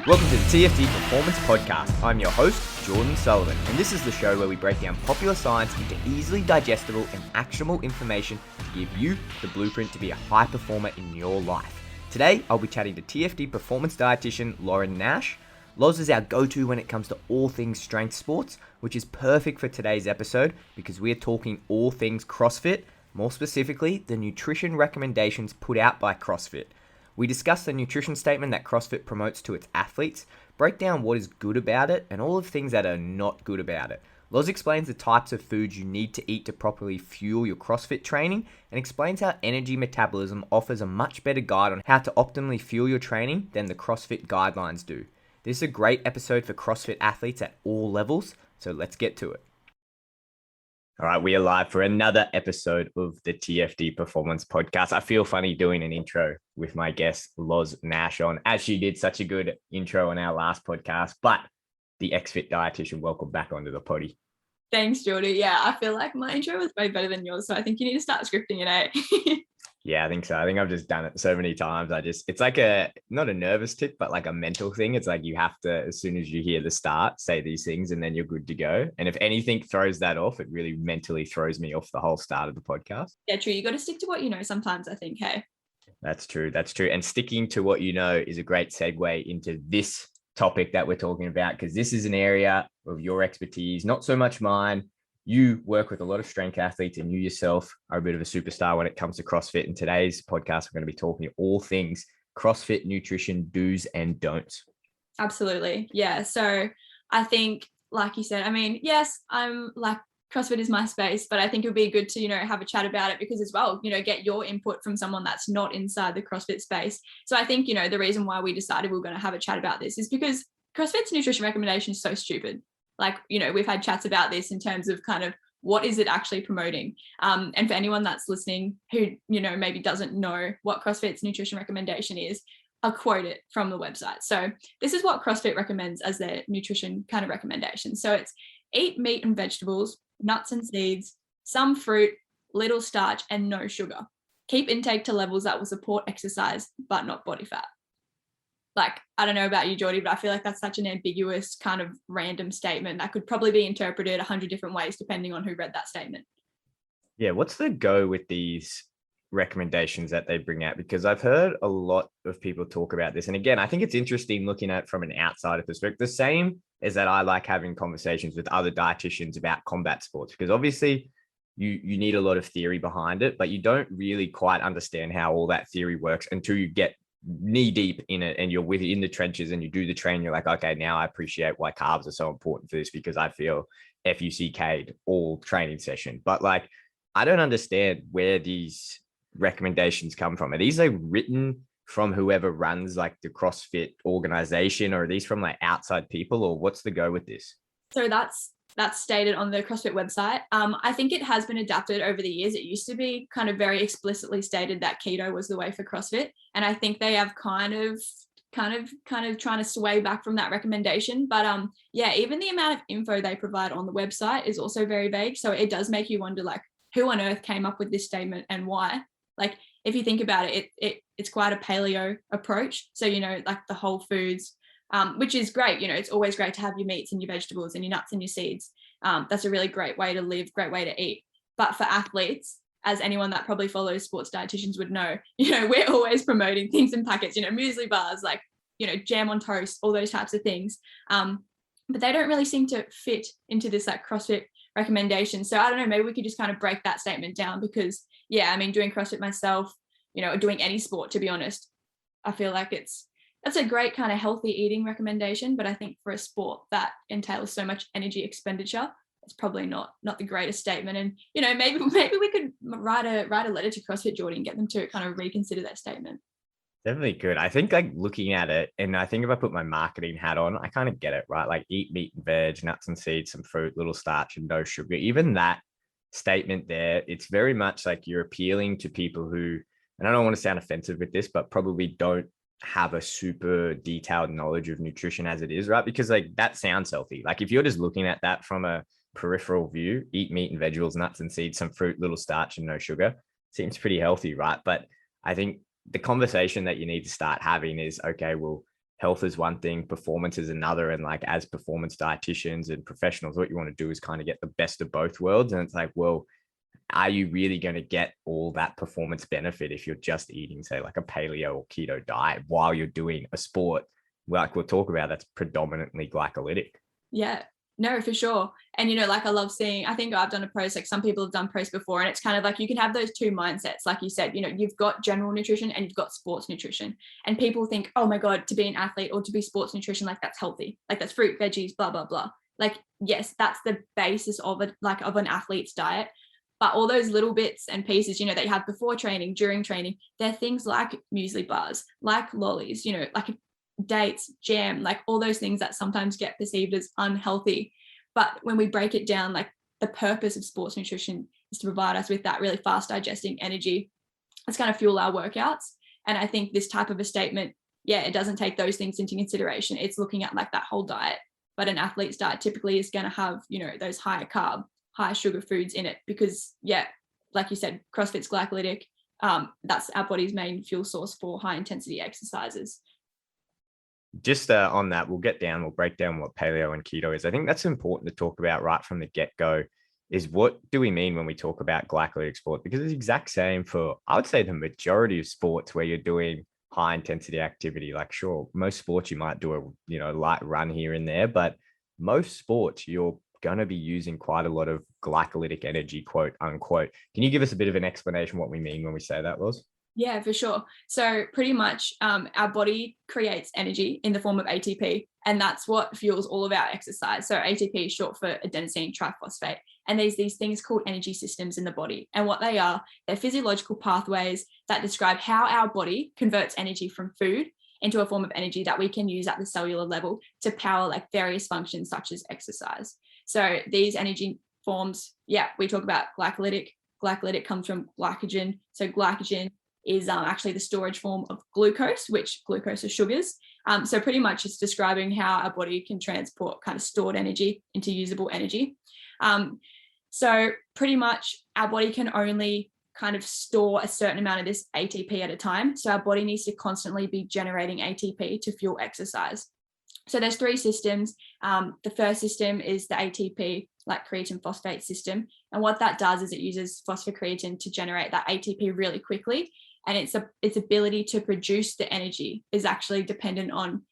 Welcome to the TFD Performance Podcast. I'm your host, Jordan Sullivan, and this is the show where we break down popular science into easily digestible and actionable information to give you the blueprint to be a high performer in your life. Today, I'll be chatting to TFD Performance Dietitian Lauren Nash. Loz is our go-to when it comes to all things strength sports, which is perfect for today's episode because we are talking all things CrossFit, more specifically, the nutrition recommendations put out by CrossFit. We discuss the nutrition statement that CrossFit promotes to its athletes, break down what is good about it, and all of the things that are not good about it. Loz explains the types of foods you need to eat to properly fuel your CrossFit training, and explains how energy metabolism offers a much better guide on how to optimally fuel your training than the CrossFit guidelines do. This is a great episode for CrossFit athletes at all levels, so let's get to it. All right, we are live for another episode of the TFD Performance Podcast. I feel funny doing an intro with my guest, Loz Nash, on, as she did such a good intro on our last podcast, but the X-Fit dietitian, welcome back onto the potty. Thanks, Jordy. Yeah, I feel like my intro was way better than yours, so I think you need to start scripting it, eh? Yeah, I think so. I think I've just done it so many times. It's like not a nervous tick, but like a mental thing. It's like you have to, as soon as you hear the start, say these things and then you're good to go. And if anything throws that off, it really mentally throws me off the whole start of the podcast. Yeah, true. You got to stick to what you know sometimes, I think, hey? That's true. That's true. And sticking to what you know is a great segue into this topic that we're talking about, because this is an area of your expertise, not so much mine. You work with a lot of strength athletes and you yourself are a bit of a superstar when it comes to CrossFit. In today's podcast, we're going to be talking all things CrossFit nutrition do's and don'ts. Absolutely. Yeah. So I think, like you said, I mean, yes, I'm like, CrossFit is my space, but I think it would be good to, have a chat about it because as well, get your input from someone that's not inside the CrossFit space. So I think, the reason why we decided we were going to have a chat about this is because CrossFit's nutrition recommendation is so stupid. Like, we've had chats about this in terms of kind of what is it actually promoting? And for anyone that's listening who, maybe doesn't know what CrossFit's nutrition recommendation is, I'll quote it from the website. So this is what CrossFit recommends as their nutrition kind of recommendation. So it's eat meat and vegetables, nuts and seeds, some fruit, little starch, and no sugar. Keep intake to levels that will support exercise, but not body fat. Like, I don't know about you, Jordy, but I feel like that's such an ambiguous kind of random statement that could probably be interpreted 100 different ways depending on who read that statement. Yeah, what's the go with these recommendations that they bring out? Because I've heard a lot of people talk about this. And again, I think it's interesting looking at it from an outsider perspective. The same as that I like having conversations with other dietitians about combat sports, because obviously you need a lot of theory behind it, but you don't really quite understand how all that theory works until you get knee deep in it and you're in the trenches and you do the training. You're like, okay, now I appreciate why carbs are so important for this, because I feel FUCK'd all training session. But like, I don't understand where these recommendations come from. Are these like written from whoever runs like the CrossFit organization, or are these from like outside people, or what's the go with this? So that's stated on the CrossFit website. I think it has been adapted over the years. It used to be kind of very explicitly stated that keto was the way for CrossFit. And I think they have kind of trying to sway back from that recommendation. But yeah, even the amount of info they provide on the website is also very vague. So it does make you wonder, like, who on earth came up with this statement and why? Like, if you think about it, it's quite a paleo approach. So, like the whole foods, which is great. It's always great to have your meats and your vegetables and your nuts and your seeds. That's a really great way to live, great way to eat. But for athletes, as anyone that probably follows sports dietitians would know, we're always promoting things in packets, muesli bars, like, jam on toast, all those types of things. But they don't really seem to fit into this like CrossFit recommendation. So I don't know, maybe we could just kind of break that statement down because, yeah, I mean, doing CrossFit myself, or doing any sport, to be honest, I feel like that's a great kind of healthy eating recommendation. But I think for a sport that entails so much energy expenditure, it's probably not the greatest statement. And, maybe we could write a letter to CrossFit, Jordy, and get them to kind of reconsider that statement. Definitely good. I think like looking at it, and I think if I put my marketing hat on, I kind of get it, right? Like eat meat and veg, nuts and seeds, some fruit, little starch and no sugar. Even that statement there, it's very much like you're appealing to people who, and I don't want to sound offensive with this, but probably don't have a super detailed knowledge of nutrition as it is, right? Because like that sounds healthy. Like if you're just looking at that from a peripheral view, eat meat and vegetables, nuts and seeds, some fruit, little starch and no sugar, seems pretty healthy, right? But I think the conversation that you need to start having is, okay, well, health is one thing, performance is another. And like, as performance dietitians and professionals, what you want to do is kind of get the best of both worlds. And it's like, well, are you really going to get all that performance benefit if you're just eating, say, like a paleo or keto diet while you're doing a sport, like we'll talk about, that's predominantly glycolytic? Yeah, no, for sure. And, like I love seeing, I think I've done a post, like some people have done posts before, and it's kind of like you can have those two mindsets. Like you said, you've got general nutrition and you've got sports nutrition. And people think, oh my God, to be an athlete or to be sports nutrition, like that's healthy. Like that's fruit, veggies, blah, blah, blah. Like, yes, that's the basis of it, like of an athlete's diet. But all those little bits and pieces, that you have before training, during training, they're things like muesli bars, like lollies, like dates, jam, like all those things that sometimes get perceived as unhealthy. But when we break it down, like the purpose of sports nutrition is to provide us with that really fast digesting energy. It's kind of fuel our workouts. And I think this type of a statement, yeah, it doesn't take those things into consideration. It's looking at like that whole diet. But an athlete's diet typically is going to have, those higher carb, high sugar foods in it because, yeah, like you said, CrossFit's glycolytic. That's our body's main fuel source for high intensity exercises. Just on that, we'll break down what paleo and keto is. I think that's important to talk about right from the get-go, is what do we mean when we talk about glycolytic sport? Because it's the exact same for, I would say, the majority of sports where you're doing high intensity activity. Like, sure, most sports you might do a light run here and there, but most sports you're going to be using quite a lot of glycolytic energy, quote unquote. Can you give us a bit of an explanation what we mean when we say that, Loz? Yeah, for sure. So pretty much our body creates energy in the form of ATP, and that's what fuels all of our exercise. So ATP is short for adenosine triphosphate. And there's these things called energy systems in the body. And what they are, they're physiological pathways that describe how our body converts energy from food into a form of energy that we can use at the cellular level to power like various functions such as exercise. So these energy forms, yeah, we talk about glycolytic. Glycolytic comes from glycogen. So glycogen is actually the storage form of glucose, which glucose are sugars. So pretty much it's describing how our body can transport kind of stored energy into usable energy. So pretty much our body can only kind of store a certain amount of this ATP at a time. So our body needs to constantly be generating ATP to fuel exercise. So there's three systems. The first system is the ATP, like creatine phosphate system. And what that does is it uses phosphocreatine to generate that ATP really quickly. And its ability to produce the energy is actually dependent on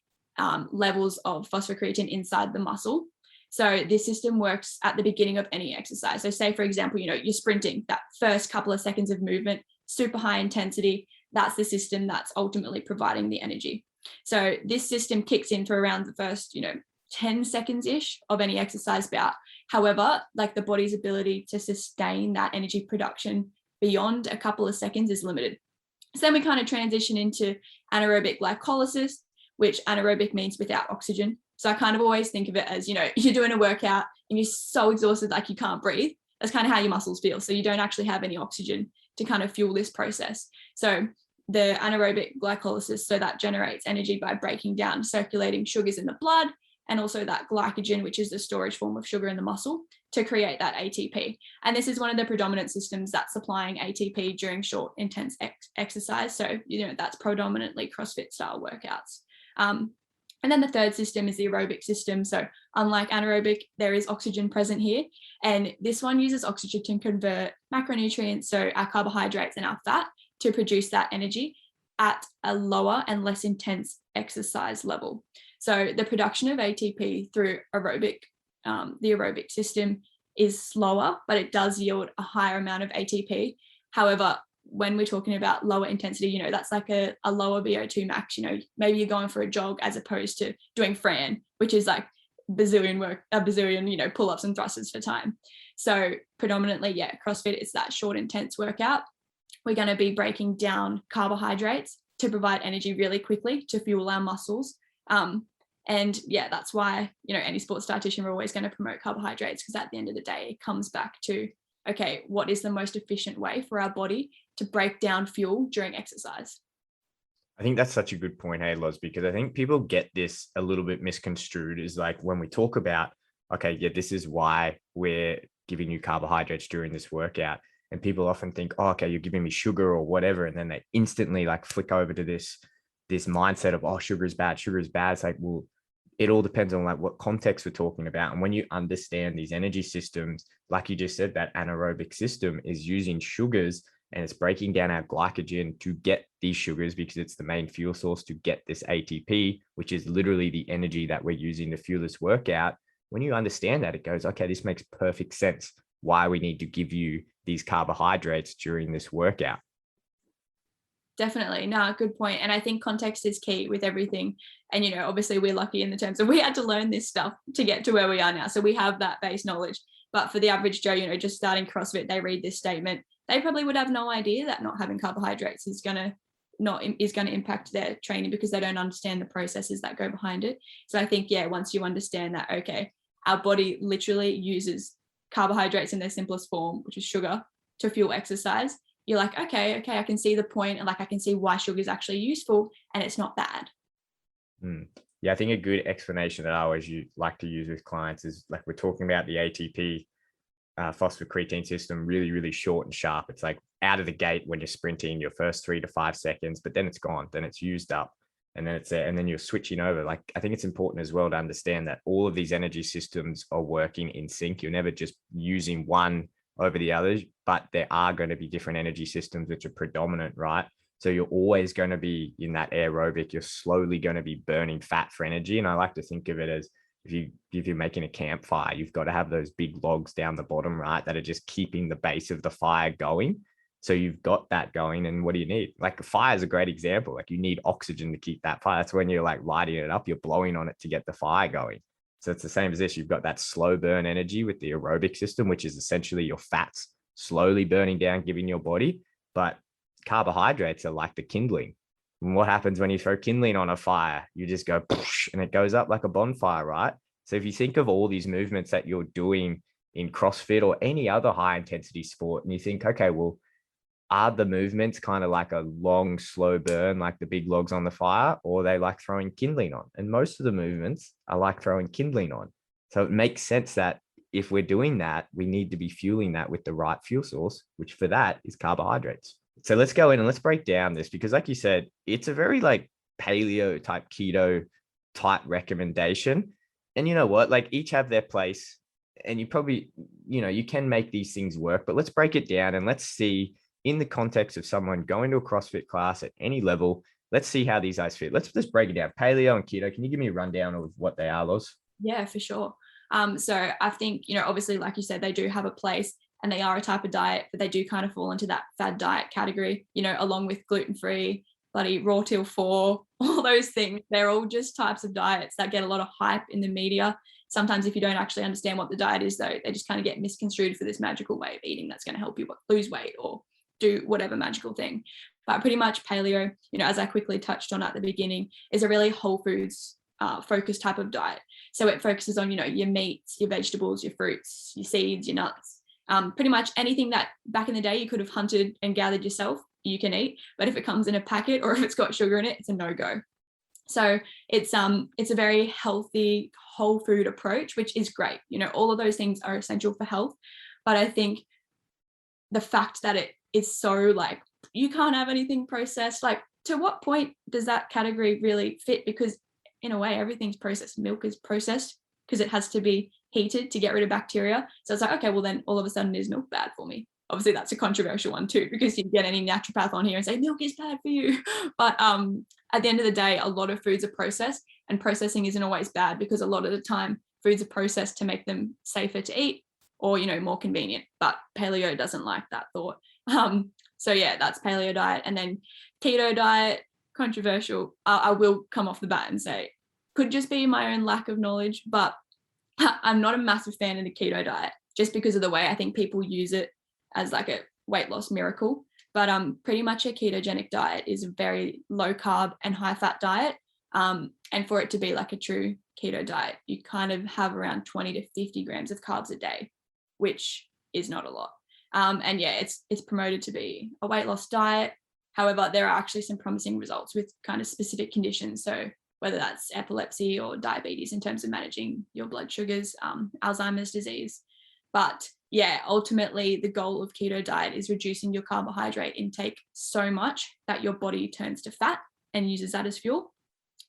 levels of phosphocreatine inside the muscle. So this system works at the beginning of any exercise. So say, for example, you're sprinting, that first couple of seconds of movement, super high intensity, that's the system that's ultimately providing the energy. So this system kicks in for around the first, 10 seconds-ish of any exercise bout. However, like the body's ability to sustain that energy production beyond a couple of seconds is limited. So then we kind of transition into anaerobic glycolysis, which anaerobic means without oxygen. So I kind of always think of it as, you're doing a workout and you're so exhausted, like you can't breathe. That's kind of how your muscles feel. So you don't actually have any oxygen to kind of fuel this process. So the anaerobic glycolysis, so that generates energy by breaking down circulating sugars in the blood, and also that glycogen, which is the storage form of sugar in the muscle, to create that ATP. And this is one of the predominant systems that's supplying ATP during short, intense exercise. So, that's predominantly CrossFit style workouts. And then the third system is the aerobic system. So unlike anaerobic, there is oxygen present here. And this one uses oxygen to convert macronutrients, so our carbohydrates and our fat, to produce that energy at a lower and less intense exercise level. So the production of ATP through the aerobic system is slower, but it does yield a higher amount of ATP. However, when we're talking about lower intensity, that's like a lower VO2 max, maybe you're going for a jog as opposed to doing Fran, which is like a bazillion, pull-ups and thrusters for time. So predominantly, CrossFit is that short, intense workout. We're going to be breaking down carbohydrates to provide energy really quickly to fuel our muscles. And that's why, any sports dietitian, we're always going to promote carbohydrates, because at the end of the day, it comes back to, okay, what is the most efficient way for our body to break down fuel during exercise? I think that's such a good point, hey, Loz, because I think people get this a little bit misconstrued, is like when we talk about, okay, this is why we're giving you carbohydrates during this workout. And people often think, oh, okay, you're giving me sugar or whatever. And then they instantly like flick over to this this mindset of, oh, sugar is bad, sugar is bad. It's like, well, it all depends on like what context we're talking about. And when you understand these energy systems, like you just said, that anaerobic system is using sugars and it's breaking down our glycogen to get these sugars because it's the main fuel source to get this ATP, which is literally the energy that we're using to fuel this workout. When you understand that, it goes, okay, this makes perfect sense why we need to give you these carbohydrates during this workout. Definitely. No, good point. And I think context is key with everything. And, obviously we're lucky in the terms of we had to learn this stuff to get to where we are now. So we have that base knowledge. But for the average Joe, just starting CrossFit, they read this statement. They probably would have no idea that not having carbohydrates is going to impact their training because they don't understand the processes that go behind it. So I think, once you understand that, okay, our body literally uses carbohydrates in their simplest form, which is sugar, to fuel exercise. You're like, okay, I can see the point, and like I can see why sugar is actually useful and it's not bad. Yeah, I think a good explanation that I always like to use with clients is like we're talking about the ATP phosphocreatine system, really, really short and sharp. It's like out of the gate when you're sprinting, your first 3 to 5 seconds, but then it's gone, then it's used up, and then it's there, and then you're switching over. Like I think it's important as well to understand that all of these energy systems are working in sync. You're never just using one over the others, but there are going to be different energy systems which are predominant, right? So you're always going to be in that aerobic, you're slowly going to be burning fat for energy. And I like to think of it as if you're making a campfire, you've got to have those big logs down the bottom, right, that are just keeping the base of the fire going. So you've got that going. And what do you need? Like a fire is a great example. Like you need oxygen to keep that fire. That's when you're like lighting it up, you're blowing on it to get the fire going. So it's the same as this. You've got that slow burn energy with the aerobic system, which is essentially your fats slowly burning down, giving your body. But carbohydrates are like the kindling. And what happens when you throw kindling on a fire? You just go poosh, and it goes up like a bonfire, right? So if you think of all these movements that you're doing in CrossFit or any other high intensity sport, and you think, okay, well, are the movements kind of like a long, slow burn, like the big logs on the fire, or are they like throwing kindling on? And most of the movements are like throwing kindling on. So it makes sense that if we're doing that, we need to be fueling that with the right fuel source, which for that is carbohydrates. So let's go in and let's break down this, because like you said, it's a very like paleo type keto type recommendation. And you know what, like each have their place, and you probably, you can make these things work, but let's break it down and let's see in the context of someone going to a CrossFit class at any level, let's see how these guys fit. Let's just break it down. Paleo and keto. Can you give me a rundown of what they are, Loz? Yeah, for sure. So I think, obviously, like you said, they do have a place and they are a type of diet, but they do kind of fall into that fad diet category, along with gluten-free, bloody raw till 4, all those things. They're all just types of diets that get a lot of hype in the media. Sometimes if you don't actually understand what the diet is, though, they just kind of get misconstrued for this magical way of eating that's going to help you lose weight or do whatever magical thing. But pretty much paleo, as I quickly touched on at the beginning, is a really whole foods focused type of diet. So it focuses on, your meats, your vegetables, your fruits, your seeds, your nuts, pretty much anything that back in the day you could have hunted and gathered yourself, you can eat. But if it comes in a packet or if it's got sugar in it, it's a no-go. So it's a very healthy whole food approach, which is great. All of those things are essential for health. But I think the fact that it is so like, you can't have anything processed, like to what point does that category really fit? Because in a way, everything's processed. Milk is processed because it has to be heated to get rid of bacteria. So it's like, okay, well then all of a sudden is milk bad for me? Obviously that's a controversial one too, because you get any naturopath on here and say milk is bad for you. But at the end of the day, a lot of foods are processed, and processing isn't always bad, because a lot of the time foods are processed to make them safer to eat or, more convenient. But paleo doesn't like that thought. So yeah, that's paleo diet. And then keto diet, controversial. I will come off the bat and say, could just be my own lack of knowledge, but I'm not a massive fan of the keto diet, just because of the way I think people use it as like a weight loss miracle. But pretty much a ketogenic diet is a very low carb and high fat diet. And for it to be like a true keto diet, you kind of have around 20 to 50 grams of carbs a day, which is not a lot. And yeah, it's promoted to be a weight loss diet. However, there are actually some promising results with kind of specific conditions. So whether that's epilepsy or diabetes in terms of managing your blood sugars, Alzheimer's disease. But yeah, ultimately the goal of keto diet is reducing your carbohydrate intake so much that your body turns to fat and uses that as fuel.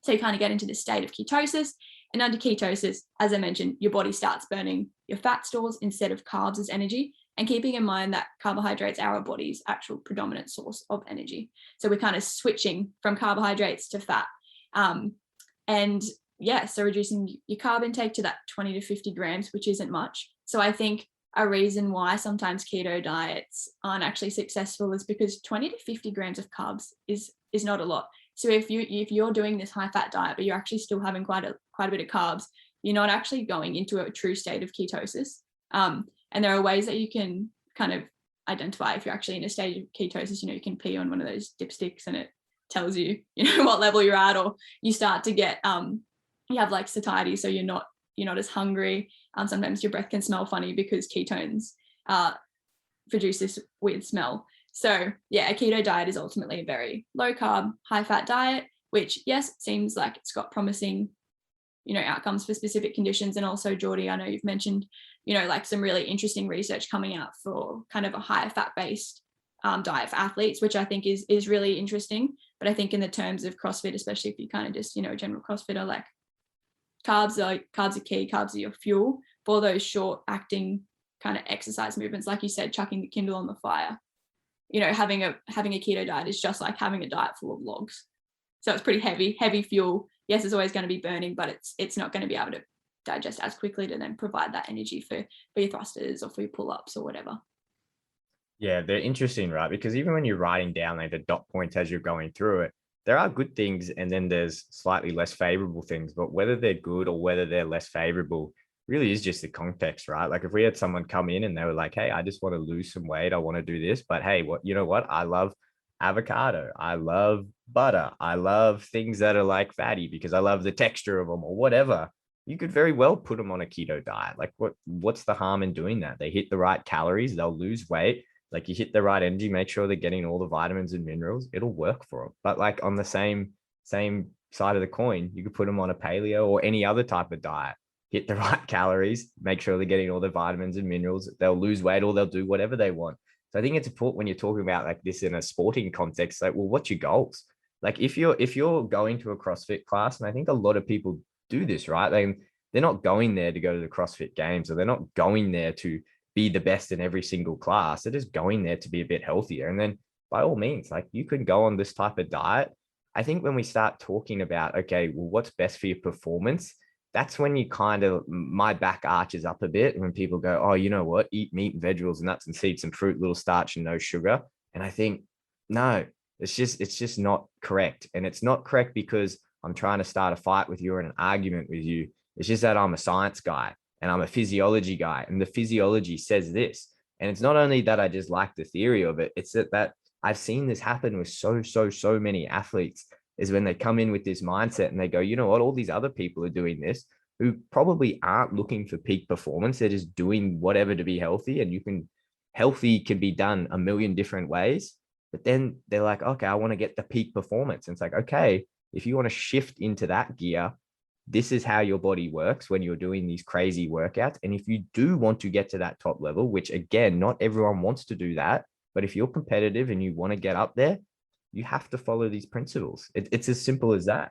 So you kind of get into this state of ketosis. And under ketosis, as I mentioned, your body starts burning your fat stores instead of carbs as energy. And keeping in mind that carbohydrates are our body's actual predominant source of energy. So we're kind of switching from carbohydrates to fat. And yeah, so reducing your carb intake to that 20 to 50 grams, which isn't much. So I think a reason why sometimes keto diets aren't actually successful is because 20 to 50 grams of carbs is not a lot. So if you're doing this high fat diet, but you're actually still having quite a bit of carbs, you're not actually going into a true state of ketosis. And there are ways that you can kind of identify if you're actually in a state of ketosis. You can pee on one of those dipsticks and it tells you, what level you're at, or you start to get, you have like satiety. So you're not as hungry. Sometimes your breath can smell funny because ketones produce this weird smell. So yeah, a keto diet is ultimately a very low carb, high fat diet, which yes, seems like it's got promising, outcomes for specific conditions. And also, Geordie, I know you've mentioned, like some really interesting research coming out for kind of a higher fat based diet for athletes, which I think is really interesting. But I think in the terms of CrossFit, especially if you kind of just, general CrossFitter, like carbs are key, carbs are your fuel for those short acting kind of exercise movements. Like you said, chucking the Kindle on the fire. Having a keto diet is just like having a diet full of logs. So it's pretty heavy fuel. Yes, it's always going to be burning, but it's not going to be able to digest as quickly to then provide that energy for your thrusters or for your pull-ups or whatever. Yeah, they're interesting, right? Because even when you're writing down like the dot points as you're going through it, there are good things and then there's slightly less favorable things, but whether they're good or whether they're less favorable really is just the context, right? Like if we had someone come in and they were like, hey, I just want to lose some weight, I want to do this, but hey, what? I love avocado, I love butter, I love things that are like fatty because I love the texture of them or whatever. You could very well put them on a keto diet. Like what's the harm in doing that? They hit the right calories, they'll lose weight. Like you hit the right energy, make sure they're getting all the vitamins and minerals, it'll work for them. But like on the same side of the coin, you could put them on a paleo or any other type of diet, hit the right calories, make sure they're getting all the vitamins and minerals, they'll lose weight or they'll do whatever they want. So I think it's important when you're talking about like this in a sporting context, like, well, what's your goals? Like if you're going to a CrossFit class, and I think a lot of people do this, right? They're not going there to go to the CrossFit games, or they're not going there to be the best in every single class. They're just going there to be a bit healthier. And then by all means, like you can go on this type of diet. I think when we start talking about, okay, well, what's best for your performance? That's when you kind of, my back arches up a bit when people go, oh, you know what? Eat meat and vegetables, nuts and seeds and fruit, little starch and no sugar. And I think, no, it's just not correct. And it's not correct because I'm trying to start a fight with you or an argument with you. It's just that I'm a science guy and I'm a physiology guy, and the physiology says this. And it's not only that I just like the theory of it, it's that I've seen this happen with so many athletes, is when they come in with this mindset and they go, you know what, all these other people are doing this who probably aren't looking for peak performance. They're just doing whatever to be healthy, and healthy can be done a million different ways. But then they're like, okay, I want to get the peak performance. And it's like, okay, if you want to shift into that gear, this is how your body works when you're doing these crazy workouts. And if you do want to get to that top level, which again, not everyone wants to do that, but if you're competitive and you want to get up there, you have to follow these principles. It's as simple as that.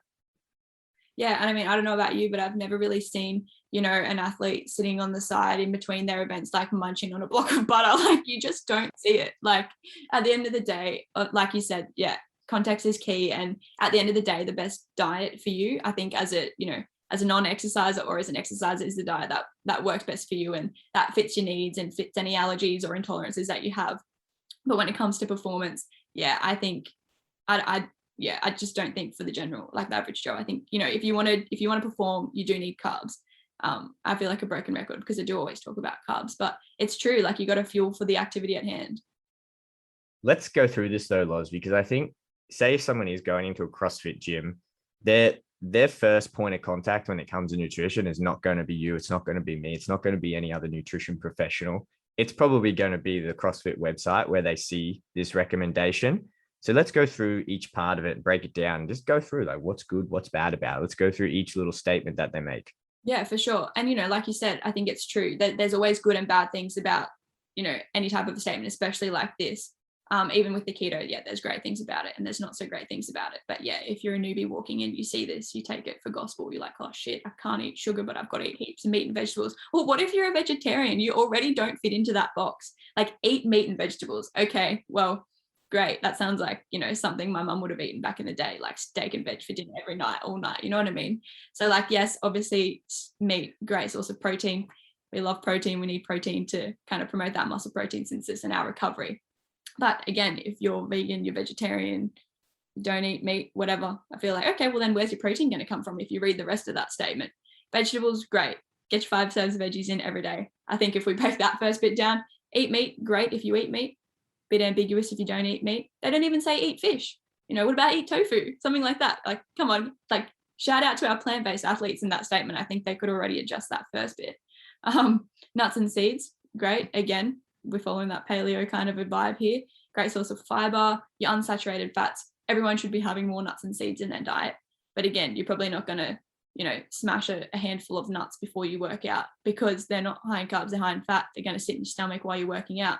Yeah. And I mean, I don't know about you, but I've never really seen, an athlete sitting on the side in between their events, like munching on a block of butter. Like you just don't see it. Like at the end of the day, like you said, yeah, context is key. And at the end of the day, the best diet for you, I think as a non-exerciser or as an exerciser, is the diet that works best for you and that fits your needs and fits any allergies or intolerances that you have. But when it comes to performance, yeah, I think I just don't think for the general, like the average Joe, I think, if you want to perform, you do need carbs. I feel like a broken record because I do always talk about carbs, but it's true. Like you got to fuel for the activity at hand. Let's go through this though, Loz, because I think, say if someone is going into a CrossFit gym, their first point of contact when it comes to nutrition is not going to be you. It's not going to be me. It's not going to be any other nutrition professional. It's probably going to be the CrossFit website where they see this recommendation. So let's go through each part of it and break it down and just go through like what's good, what's bad about it. Let's go through each little statement that they make. Yeah, for sure. And, like you said, I think it's true that there's always good and bad things about, any type of a statement, especially like this. Even with the keto, yeah, there's great things about it and there's not so great things about it. But yeah, if you're a newbie walking in, you see this, you take it for gospel. You're like, oh shit, I can't eat sugar, but I've got to eat heaps of meat and vegetables. Well, what if you're a vegetarian? You already don't fit into that box. Like, eat meat and vegetables. Okay, well, great. That sounds like, something my mum would have eaten back in the day, like steak and veg for dinner every night, all night. You know what I mean? So like, yes, obviously meat, great source of protein. We love protein. We need protein to kind of promote that muscle protein synthesis and our recovery. But again, if you're vegan, you're vegetarian, don't eat meat, whatever, I feel like, okay, well then where's your protein going to come from if you read the rest of that statement? Vegetables, great. Get your 5 serves of veggies in every day. I think if we break that first bit down, eat meat, great if you eat meat. Bit ambiguous if you don't eat meat. They don't even say eat fish. What about eat tofu? Something like that. Like, come on, like, shout out to our plant-based athletes in that statement. I think they could already adjust that first bit. Nuts and seeds, great. Again, we're following that paleo kind of a vibe here. Great source of fiber, your unsaturated fats. Everyone should be having more nuts and seeds in their diet. But again, you're probably not going to, smash a handful of nuts before you work out because they're not high in carbs, they're high in fat. They're going to sit in your stomach while you're working out.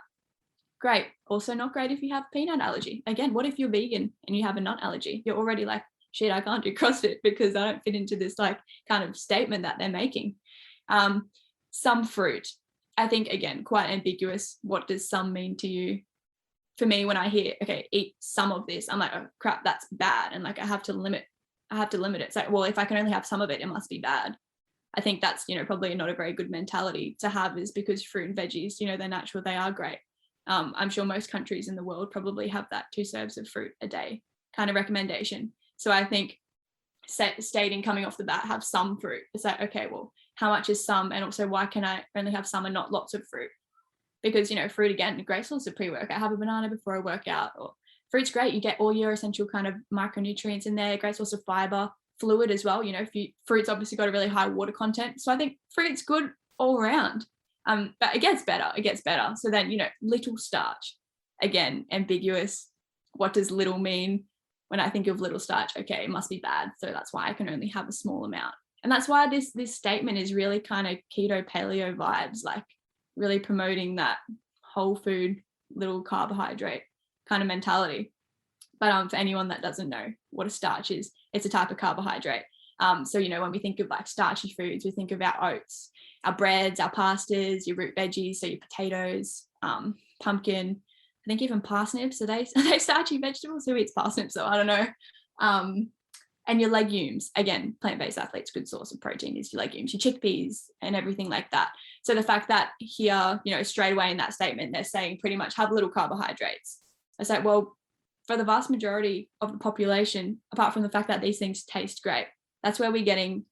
Great. Also not great if you have peanut allergy. Again, what if you're vegan and you have a nut allergy? You're already like, shit, I can't do CrossFit because I don't fit into this like kind of statement that they're making. Some fruit. I think, again, quite ambiguous. What does some mean to you? For me, when I hear, okay, eat some of this, I'm like, oh crap, that's bad. And like, I have to limit it. It's like, well, if I can only have some of it, it must be bad. I think that's, probably not a very good mentality to have, is because fruit and veggies, they're natural, they are great. I'm sure most countries in the world probably have that 2 serves of fruit a day kind of recommendation. So I think stating coming off the bat, have some fruit. It's like, okay, well, how much is some? And also, why can I only have some and not lots of fruit? Because, fruit, again, a great source of pre-workout. Have a banana before I work out. Or fruit's great. You get all your essential kind of micronutrients in there. Great source of fiber, fluid as well. Fruit's obviously got a really high water content. So I think fruit's good all around. But it gets better. So then, little starch. Again, ambiguous. What does little mean? When I think of little starch, okay, it must be bad. So that's why I can only have a small amount. And that's why this statement is really kind of keto paleo vibes, like really promoting that whole food, little carbohydrate kind of mentality. But for anyone that doesn't know what a starch is, it's a type of carbohydrate. So, when we think of like starchy foods, we think of our oats, our breads, our pastas, your root veggies, so your potatoes, pumpkin, I think even parsnips, are they starchy vegetables? Who eats parsnips? So I don't know. And your legumes, again, plant-based athletes, good source of protein is your legumes, your chickpeas and everything like that. So the fact that here, straight away in that statement, they're saying pretty much have little carbohydrates. It's like, well, for the vast majority of the population, apart from the fact that these things taste great, that's where we're getting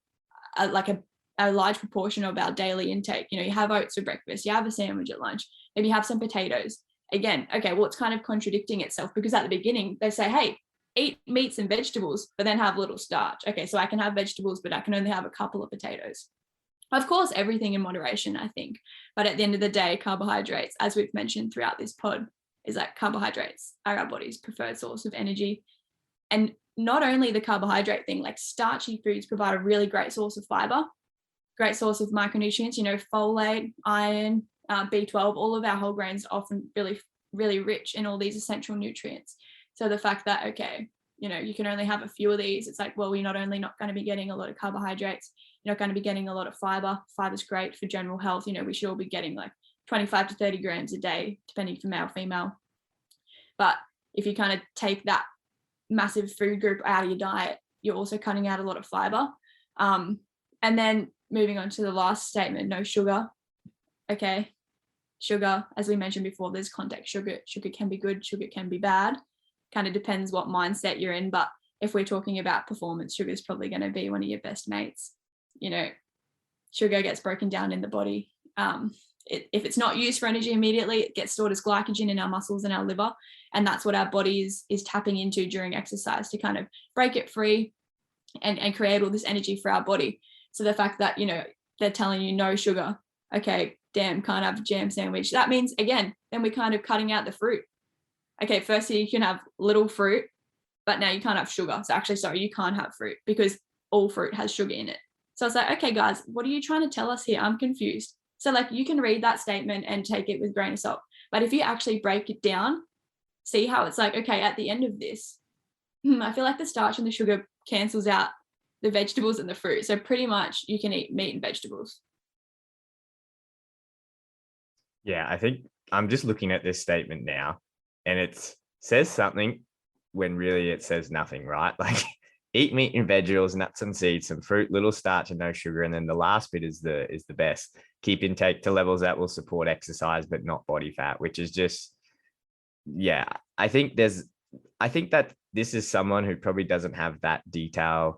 a large proportion of our daily intake. You have oats for breakfast, you have a sandwich at lunch, maybe you have some potatoes. Again, okay, well, it's kind of contradicting itself because at the beginning they say, hey, eat meats and vegetables, but then have little starch. Okay, so I can have vegetables, but I can only have a couple of potatoes. Of course, everything in moderation, I think. But at the end of the day, carbohydrates, as we've mentioned throughout this pod, is that carbohydrates are our body's preferred source of energy. And not only the carbohydrate thing, like starchy foods provide a really great source of fiber, great source of micronutrients, folate, iron, B12, all of our whole grains are often really, really rich in all these essential nutrients. So the fact that, okay, you can only have a few of these, it's like, well, you're not only not going to be getting a lot of carbohydrates, you're not going to be getting a lot of fiber. Fiber's great for general health. We should all be getting like 25 to 30 grams a day, depending for male, female. But if you kind of take that massive food group out of your diet, you're also cutting out a lot of fiber. And then moving on to the last statement, no sugar. Okay, sugar, as we mentioned before, there's context. Sugar can be good, sugar can be bad. Kind of depends what mindset you're in. But if we're talking about performance, sugar is probably going to be one of your best mates. Sugar gets broken down in the body. If it's not used for energy immediately, it gets stored as glycogen in our muscles and our liver. And that's what our body is tapping into during exercise to kind of break it free and create all this energy for our body. So the fact that, they're telling you no sugar, okay, damn, can't have a jam sandwich. That means, again, then we're kind of cutting out the fruit. Okay, firstly, you can have little fruit, but now you can't have sugar. So actually, sorry, you can't have fruit because all fruit has sugar in it. So I was like, okay, guys, what are you trying to tell us here? I'm confused. So like, you can read that statement and take it with a grain of salt. But if you actually break it down, see how it's like, okay, at the end of this, I feel like the starch and the sugar cancels out the vegetables and the fruit. So pretty much you can eat meat and vegetables. Yeah, I think I'm just looking at this statement now, and it says something when really it says nothing, right? Like eat meat and vegetables, nuts and seeds, some fruit, little starch and no sugar. And then the last bit is the best. Keep intake to levels that will support exercise, but not body fat, which is just, yeah, I think that this is someone who probably doesn't have that detailed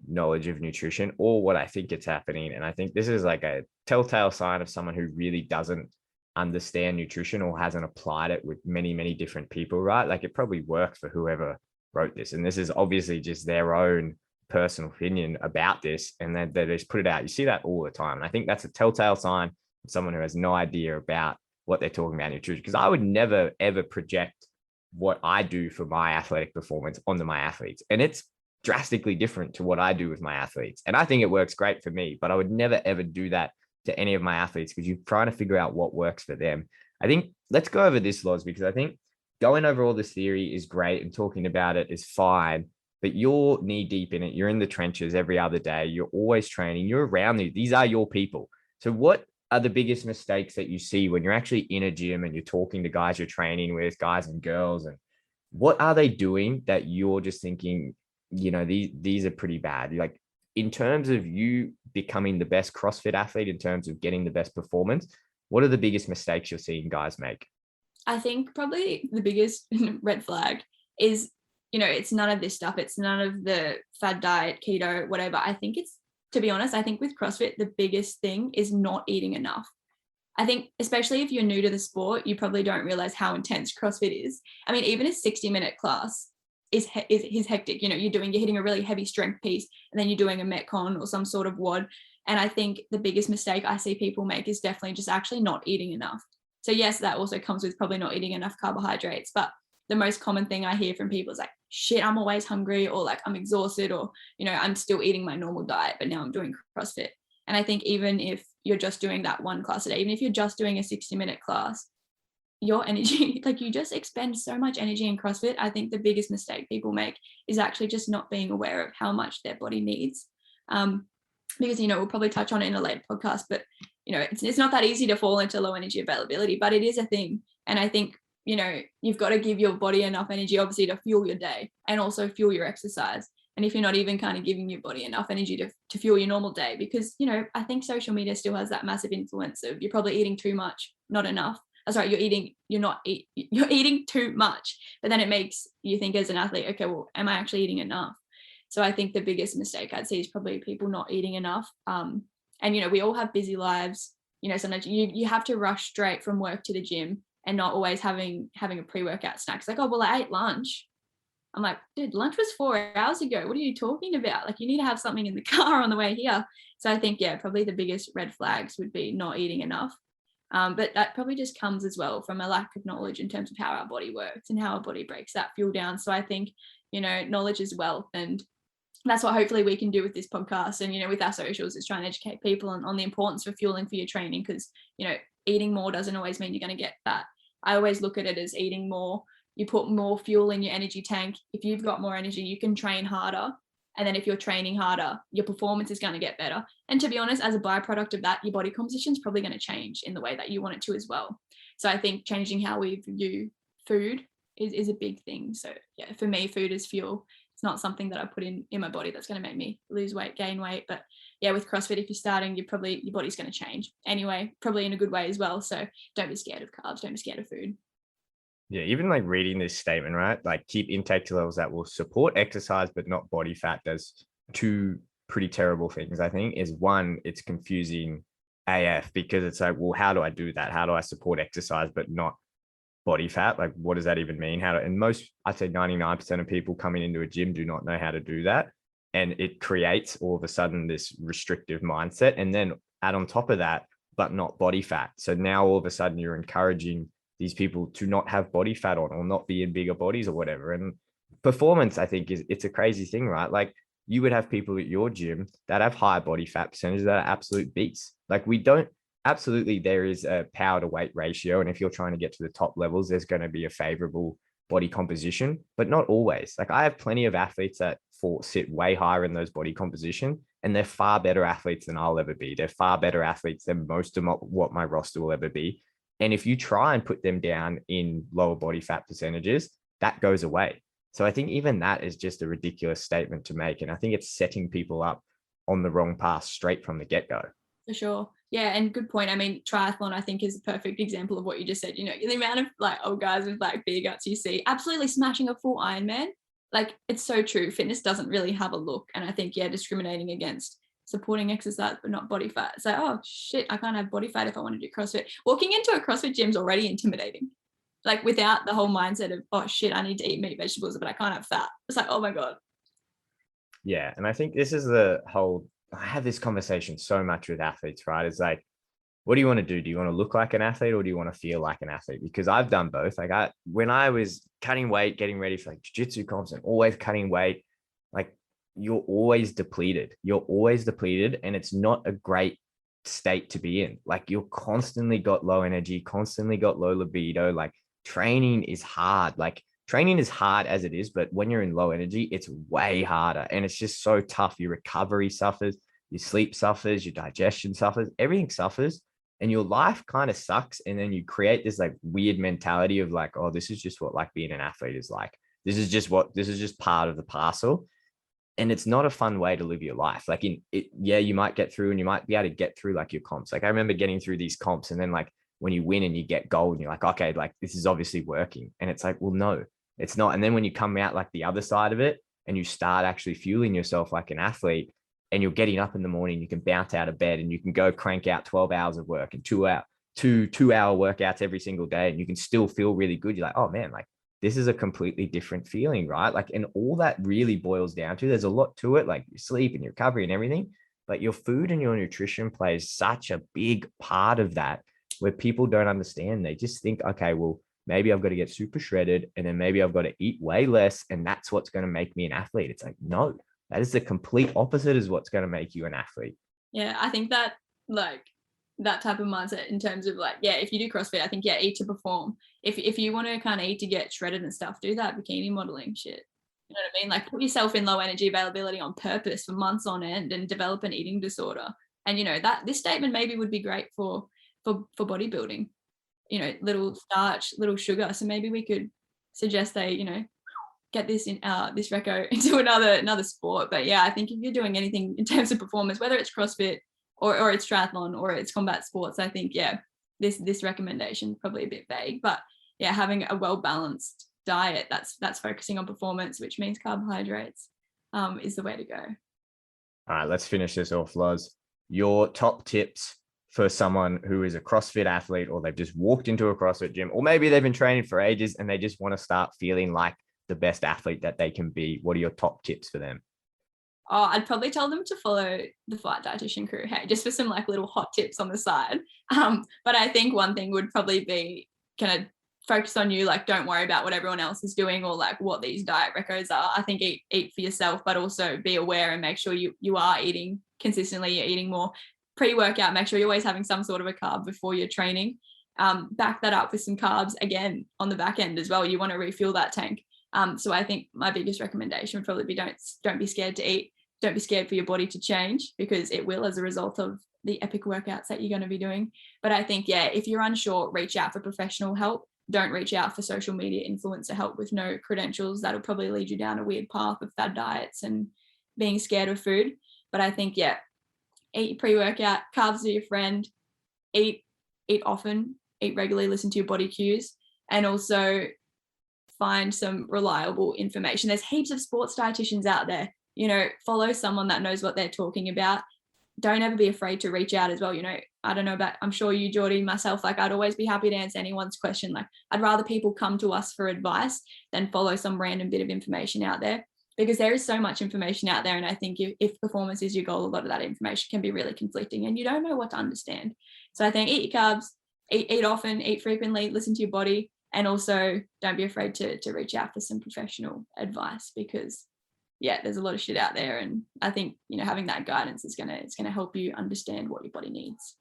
knowledge of nutrition or what I think it's happening. And I think this is like a telltale sign of someone who really doesn't understand nutrition or hasn't applied it with many, many different people, right? Like it probably worked for whoever wrote this. And this is obviously just their own personal opinion about this. And then they just put it out. You see that all the time. And I think that's a telltale sign of someone who has no idea about what they're talking about nutrition. Because I would never, ever project what I do for my athletic performance onto my athletes. And it's drastically different to what I do with my athletes. And I think it works great for me, but I would never, ever do that to any of my athletes because you're trying to figure out what works for them. I think let's go over this, Loz, because I think going over all this theory is great and talking about it is fine, but you're knee deep in it. You're in the trenches every other day. You're always training. You're around these. These are your people. So what are the biggest mistakes that you see when you're actually in a gym and you're talking to guys you're training with, guys and girls, and what are they doing that you're just thinking, these are pretty bad? Like in terms of you becoming the best CrossFit athlete, in terms of getting the best performance, what are the biggest mistakes you're seeing guys make? I think probably the biggest red flag is, it's none of this stuff. It's none of the fad diet, keto, whatever. I think it's, to be honest, I think with CrossFit, the biggest thing is not eating enough. I think, especially if you're new to the sport, you probably don't realize how intense CrossFit is. I mean, even a 60-minute class is hectic. You're hitting a really heavy strength piece, and then you're doing a Metcon or some sort of WOD. And I think the biggest mistake I see people make is definitely just actually not eating enough. So yes, that also comes with probably not eating enough carbohydrates. But the most common thing I hear from people is like, shit, I'm always hungry, or like I'm exhausted, or, I'm still eating my normal diet, but now I'm doing CrossFit. And I think even if you're just doing that one class a day, even if you're just doing a 60-minute class, your energy, like you just expend so much energy in CrossFit. I think the biggest mistake people make is actually just not being aware of how much their body needs. Because, we'll probably touch on it in a later podcast, but, it's not that easy to fall into low energy availability, but it is a thing. And I think, you've got to give your body enough energy, obviously, to fuel your day and also fuel your exercise. And if you're not even kind of giving your body enough energy to fuel your normal day, because, I think social media still has that massive influence of you're probably eating too much, not enough. You're eating too much, but then it makes you think as an athlete, okay, well, am I actually eating enough? So I think the biggest mistake I'd see is probably people not eating enough. And, we all have busy lives. Sometimes you have to rush straight from work to the gym and not always having a pre-workout snack. It's like, oh, well, I ate lunch. I'm like, dude, lunch was 4 hours ago. What are you talking about? Like, you need to have something in the car on the way here. So I think, yeah, probably the biggest red flags would be not eating enough. But that probably just comes as well from a lack of knowledge in terms of how our body works and how our body breaks that fuel down. So I think, knowledge is wealth, and that's what hopefully we can do with this podcast and, with our socials, is try and educate people on the importance of fueling for your training, because, eating more doesn't always mean you're going to get that. I always look at it as eating more. You put more fuel in your energy tank. If you've got more energy, you can train harder. And then if you're training harder, your performance is going to get better. And to be honest, as a byproduct of that, your body composition is probably going to change in the way that you want it to as well. So I think changing how we view food is a big thing. So yeah, for me, food is fuel. It's not something that I put in my body that's going to make me lose weight, gain weight. But yeah, with CrossFit, if you're starting, your body's going to change anyway, probably in a good way as well. So don't be scared of carbs. Don't be scared of food. Yeah, even like reading this statement, right? Like keep intake to levels that will support exercise, but not body fat, does two pretty terrible things. I think is one, it's confusing AF, because it's like, well, how do I do that? How do I support exercise, but not body fat? Like, what does that even mean? And most, I'd say 99% of people coming into a gym do not know how to do that. And it creates all of a sudden this restrictive mindset. And then add on top of that, but not body fat. So now all of a sudden you're encouraging these people to not have body fat on or not be in bigger bodies or whatever. And performance, I think, it's a crazy thing, right? Like you would have people at your gym that have high body fat percentages that are absolute beasts. Like absolutely, there is a power to weight ratio. And if you're trying to get to the top levels, there's going to be a favorable body composition, but not always. Like I have plenty of athletes that sit way higher in those body composition, and they're far better athletes than I'll ever be. They're far better athletes than most of what my roster will ever be. And if you try and put them down in lower body fat percentages, that goes away. So I think even that is just a ridiculous statement to make. And I think it's setting people up on the wrong path straight from the get-go. For sure. Yeah, and good point. I mean, triathlon, I think, is a perfect example of what you just said. You know, the amount of like old guys with like beer guts you see absolutely smashing a full Ironman. Like, it's so true. Fitness doesn't really have a look. And I think, yeah, discriminating against supporting exercise but not body fat. It's like, oh shit, I can't have body fat if I want to do CrossFit. Walking into a CrossFit gym is already intimidating. Like, without the whole mindset of, oh shit, I need to eat meat, vegetables, but I can't have fat. It's like, oh my God. Yeah. And I think this is the whole, I have this conversation so much with athletes, right? It's like, what do you want to do? Do you want to look like an athlete or do you want to feel like an athlete? Because I've done both. Like when I was cutting weight, getting ready for like jiu-jitsu comps and always cutting weight, like you're always depleted. You're always depleted. And it's not a great state to be in. Like you're constantly got low energy, constantly got low libido. Like training is hard. Like training is hard as it is, but when you're in low energy, it's way harder. And it's just so tough. Your recovery suffers, your sleep suffers, your digestion suffers, everything suffers. And your life kind of sucks. And then you create this like weird mentality of like, oh, this is just what like being an athlete is like. This is just part of the parcel. And it's not a fun way to live your life. Like yeah, you might get through and you might be able to get through like your comps. Like I remember getting through these comps and then like when you win and you get gold and you're like, okay, like this is obviously working. And it's like, well, no, it's not. And then when you come out like the other side of it and you start actually fueling yourself like an athlete, and you're getting up in the morning, you can bounce out of bed and you can go crank out 12 hours of work and 2-hour workouts every single day. And you can still feel really good. You're like, oh man, like this is a completely different feeling, right? Like, and all that really boils down to, there's a lot to it, like your sleep and your recovery and everything, but your food and your nutrition plays such a big part of that where people don't understand. They just think, okay, well, maybe I've got to get super shredded and then maybe I've got to eat way less. And that's what's going to make me an athlete. It's like, no, that is the complete opposite is what's going to make you an athlete. Yeah, I think that like that type of mindset in terms of like, yeah, if you do CrossFit, I think, yeah, eat to perform. If you want to kind of eat to get shredded and stuff, do that bikini modeling shit. You know what I mean? Like put yourself in low energy availability on purpose for months on end and develop an eating disorder. And, you know, that this statement maybe would be great for bodybuilding, you know, little starch, little sugar. So maybe we could suggest they, you know, get this in this reco into another sport. But yeah, I think if you're doing anything in terms of performance, whether it's CrossFit or it's triathlon or it's combat sports, I think, yeah, this recommendation probably a bit vague. But yeah, having a well-balanced diet that's focusing on performance, which means carbohydrates, is the way to go. All right, let's finish this off, Loz. Your top tips for someone who is a CrossFit athlete, or they've just walked into a CrossFit gym, or maybe they've been training for ages and they just want to start feeling like the best athlete that they can be. What are your top tips for them? Oh, I'd probably tell them to follow the Flight Dietitian crew, hey, just for some like little hot tips on the side. But I think one thing would probably be kind of focus on you, like don't worry about what everyone else is doing or like what these diet records are. I think eat for yourself, but also be aware and make sure you are eating consistently, you're eating more pre-workout, make sure you're always having some sort of a carb before you're training. Back that up with some carbs again on the back end as well. You want to refuel that tank. So I think my biggest recommendation would probably be don't be scared to eat. Don't be scared for your body to change, because it will as a result of the epic workouts that you're going to be doing. But I think, yeah, if you're unsure, reach out for professional help. Don't reach out for social media influencer help with no credentials. That'll probably lead you down a weird path of fad diets and being scared of food. But I think, yeah, eat pre-workout, carbs are your friend, eat often, eat regularly, listen to your body cues, and also find some reliable information. There's heaps of sports dietitians out there. You know, follow someone that knows what they're talking about. Don't ever be afraid to reach out as well. You know, I don't know about, I'm sure you, Geordie, myself, like I'd always be happy to answer anyone's question. Like I'd rather people come to us for advice than follow some random bit of information out there, because there is so much information out there. And I think if performance is your goal, a lot of that information can be really conflicting and you don't know what to understand. So I think eat your carbs, eat often, eat frequently, listen to your body. And also don't be afraid to reach out for some professional advice, because yeah, there's a lot of shit out there. And I think, you know, having that guidance is it's gonna help you understand what your body needs.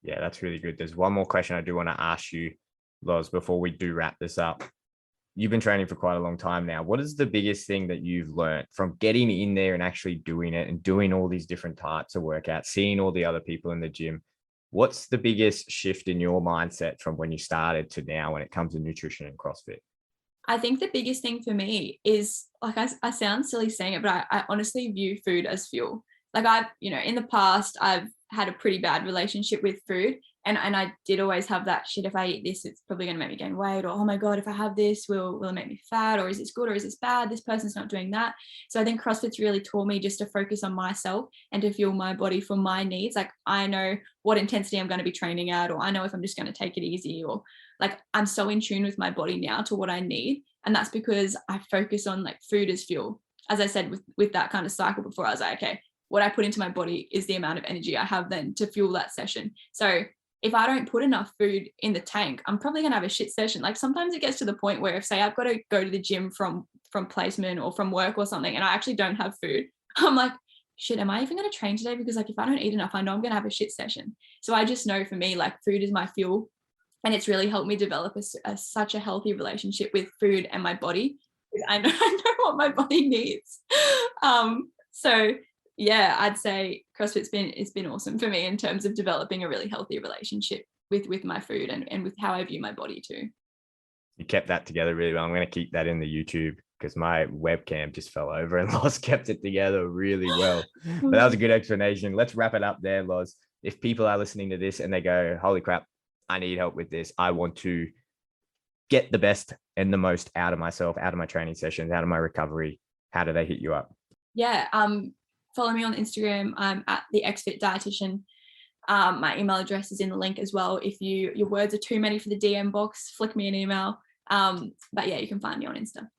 Yeah, that's really good. There's one more question I do want to ask you, Loz, before we do wrap this up. you've been training for quite a long time now. What is the biggest thing that you've learned from getting in there and actually doing it and doing all these different types of workouts, seeing all the other people in the gym? What's the biggest shift in your mindset from when you started to now when it comes to nutrition and CrossFit? I think the biggest thing for me is, like, I sound silly saying it, but I honestly view food as fuel. Like, in the past, I've had a pretty bad relationship with food. And I did always have that shit. If I eat this, it's probably going to make me gain weight, or, oh my God, if I have this, will it make me fat? Or is this good? Or is this bad? This person's not doing that. So I think CrossFit's really taught me just to focus on myself and to fuel my body for my needs. Like, I know what intensity I'm going to be training at, or I know if I'm just going to take it easy, or like, I'm so in tune with my body now to what I need. And that's because I focus on like food as fuel. As I said, with that kind of cycle before, I was like, okay, what I put into my body is the amount of energy I have then to fuel that session. So if I don't put enough food in the tank, I'm probably going to have a shit session. Like, sometimes it gets to the point where if, say, I've got to go to the gym from placement or from work or something, and I actually don't have food, I'm like, shit, am I even going to train today? Because like, if I don't eat enough, I know I'm going to have a shit session. So I just know, for me, like, food is my fuel, and it's really helped me develop such a healthy relationship with food and my body. I know what my body needs. So yeah, I'd say CrossFit's been awesome for me in terms of developing a really healthy relationship with my food and with how I view my body too. You kept that together really well. I'm going to keep that in the YouTube because my webcam just fell over and Loz kept it together really well. But that was a good explanation. Let's wrap it up there, Loz. If people are listening to this and they go, holy crap, I need help with this, I want to get the best and the most out of myself, out of my training sessions, out of my recovery, how do they hit you up? Yeah. Follow me on Instagram. I'm at the XFit Dietitian. My email address is in the link as well. If your words are too many for the DM box, flick me an email. But yeah, you can find me on Insta.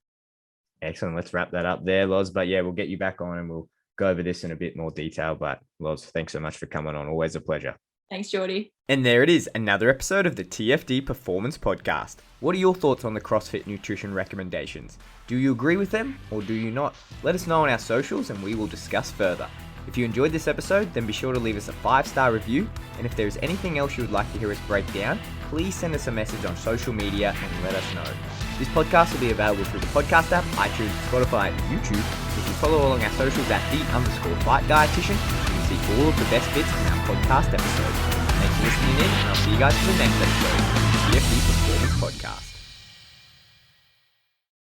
Excellent. Let's wrap that up there, Loz. But yeah, we'll get you back on and we'll go over this in a bit more detail. But Loz, thanks so much for coming on. Always a pleasure. Thanks, Geordie. And there it is, another episode of the TFD Performance Podcast. What are your thoughts on the CrossFit nutrition recommendations? Do you agree with them or do you not? Let us know on our socials and we will discuss further. If you enjoyed this episode, then be sure to leave us a 5-star review. And if there is anything else you would like to hear us break down, please send us a message on social media and let us know. This podcast will be available through the podcast app, iTunes, Spotify, and YouTube. If you follow along our socials at _Fight Dietitian, you can see all of the best bits in our podcast episodes. Thanks for listening in, and I'll see you guys for the next episode of the TFD Performance Podcast.